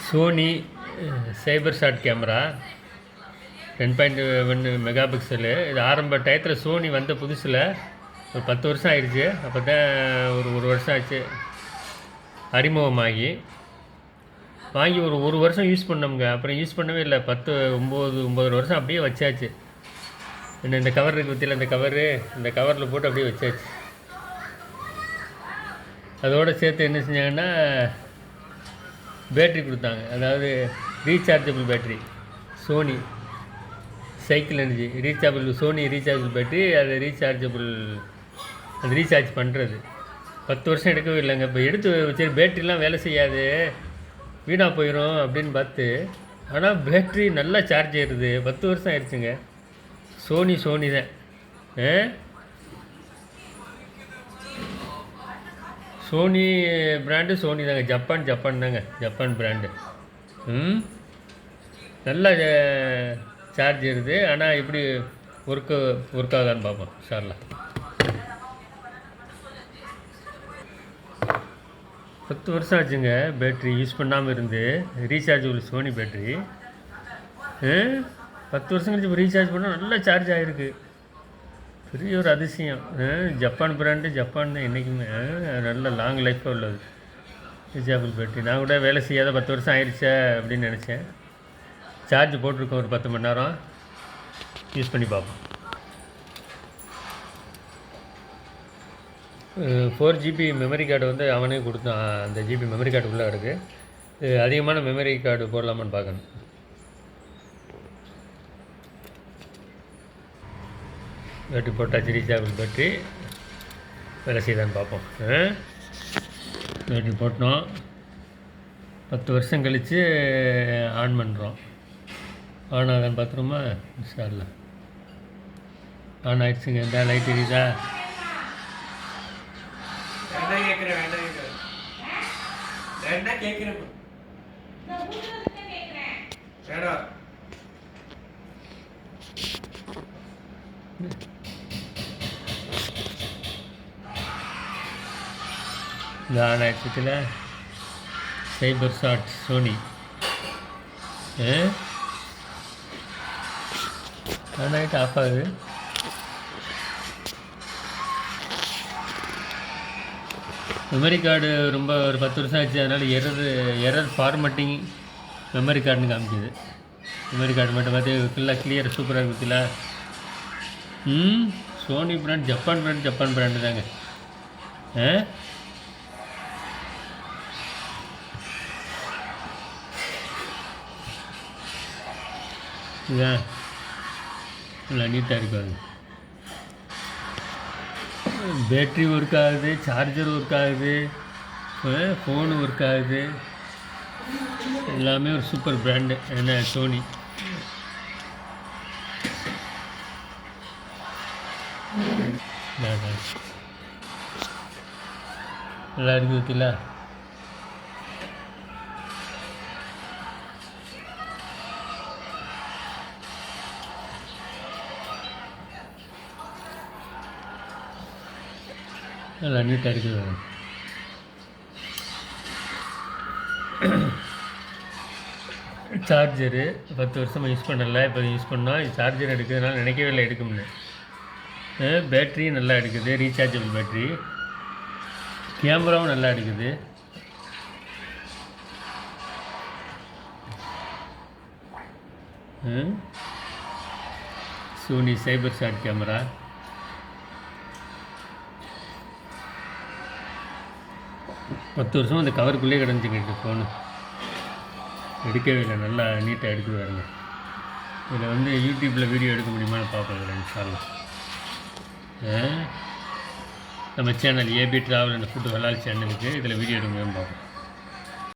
Sony சைபர் shot camera 10.1 mega pixel. இது ஆரம்ப டயத்தில் சோனி வந்த புதுசில் ஒரு 10 வருஷம் ஆயிடுச்சு. அப்போ தான் ஒரு வருஷம் ஆச்சு அறிமுகமாகி. வாங்கி ஒரு வருஷம் யூஸ் பண்ணோம்ங்க. அப்புறம் யூஸ் பண்ணவே இல்லை. 9 வருஷம் அப்படியே வச்சாச்சு. என்ன இந்த கவர் இருக்குது பற்றியில் இந்த கவரில் போட்டு அப்படியே வச்சாச்சு. அதோடு சேர்த்து என்ன செஞ்சாங்கன்னா பேட்ரி கொடுத்தாங்க. அதாவது rechargeable battery, Sony cycle energy Sony rechargeable battery. அது ரீசார்ஜ் பண்ணுறது 10 வருஷம் எடுக்கவே இல்லைங்க. இப்போ எடுத்து வச்சு பேட்ரிலாம் வேலை செய்யாது, வீணாக போயிடும் அப்படின்னு பார்த்து. ஆனால் பேட்ரி நல்லா சார்ஜ் ஏறுது. 10 வருஷம் ஆயிடுச்சுங்க. சோனி தான். சோனி பிராண்டு சோனி தாங்க. ஜப்பான் தாங்க, ஜப்பான் பிராண்டு. நல்லா சார்ஜ் ஏறுது. ஆனால் எப்படி ஒர்க் ஆகுதான்னு பார்ப்போம் சார்லாம். 10 வருஷம் ஆச்சுங்க பேட்ரி யூஸ் பண்ணாமல் இருந்து. ரீசார்ஜபிள் சோனி பேட்ரி 10 வருஷம் கழிச்சு இப்போ ரீசார்ஜ் பண்ணால் நல்லா சார்ஜ் ஆகிருக்கு. பெரிய ஒரு அதிசயம். ஜப்பான் பிராண்டு, ஜப்பான் தான் என்றைக்குமே நல்ல லாங் லைஃப்பாக உள்ளது ரீசார்ஜபிள் பேட்ரி. நான் கூட வேலை செய்யாத 10 வருஷம் ஆயிடுச்சா அப்படின்னு நினச்சேன். சார்ஜ் போட்டிருக்கோம் ஒரு 10 மணி நேரம். யூஸ் பண்ணி பார்ப்போம். 4 GB மெமரி கார்டு வந்து அவனே கொடுத்தான். அந்த GB மெமரி கார்டு உள்ளே இருக்குது. அதிகமான மெமரி கார்டு போடலாமான்னு பார்க்கணும். பேட்டரி போட்டாச்சு. ரீசார்ஜபிள் பேட்டரி வேலை செய்தான்னு பார்ப்போம். பேட்டரி போட்டோம். 10 வருஷம் கழித்து ஆன் பண்ணுறோம். ஆன் ஆகான்னு பார்த்துருமா? இன்ஷால்லா ஆன் ஆகிடுச்சுங்க. இந்த லைட் எரியுதா? இந்த ஆன் ஆயிடுச்சுல. சைபர் ஷாட் சோனி ஆன் ஆகிட்டு ஆஃப் ஆகுது. மெமரி கார்டு ரொம்ப ஒரு 10 வருஷம் ஆச்சு. அதனால் எரர் ஃபார்மட்டிங் மெமரி கார்டுன்னு காமிக்குது. மெமரி கார்டு மட்டும் பார்த்து ஃபுல்லாக கிளியர் சூப்பராக இருக்குதுல. சோனி பிராண்ட், ஜப்பான் பிராண்டு தாங்க. இதுதான் நல்லா நீட்டாக இருக்காது. பேட்ரி ஒர்க் ஆகுது, சார்ஜர் ஒர்க் ஆகுது, ஃபோனு ஒர்க் ஆகுது. எல்லாமே ஒரு சூப்பர் பிராண்டு. என்ன சோனி நல்லா இருக்குதுல. நல்லா நீட்டாக இருக்குது. சார்ஜரு 10 வருஷமாக யூஸ் பண்ணலை. இப்போ யூஸ் பண்ணால் சார்ஜர் எடுக்கிறதுனால நினைக்கவே இல்லை எடுக்கும்னு. பேட்ரி நல்லா எடுக்குது, ரீசார்ஜபிள் பேட்ரி. கேமராவும் நல்லா எடுக்குது. சோனி சைபர் ஷாட் கேமரா. பத்து வருஷம் அந்த கவருக்குள்ளே கிடந்துச்சுக்கிட்டு ஃபோனு எடுக்கவே இல்லை. நல்லா நீட்டாக எடுத்து பாருங்க. இதில் வந்து யூடியூப்பில் வீடியோ எடுக்க முடியுமான்னு பார்ப்போம். இதில் இன்ஷால்லா நம்ம channel AB travel and food ஹலால் சேனலுக்கு இதில் வீடியோ எடுக்க முடியும்னு பார்ப்போம்.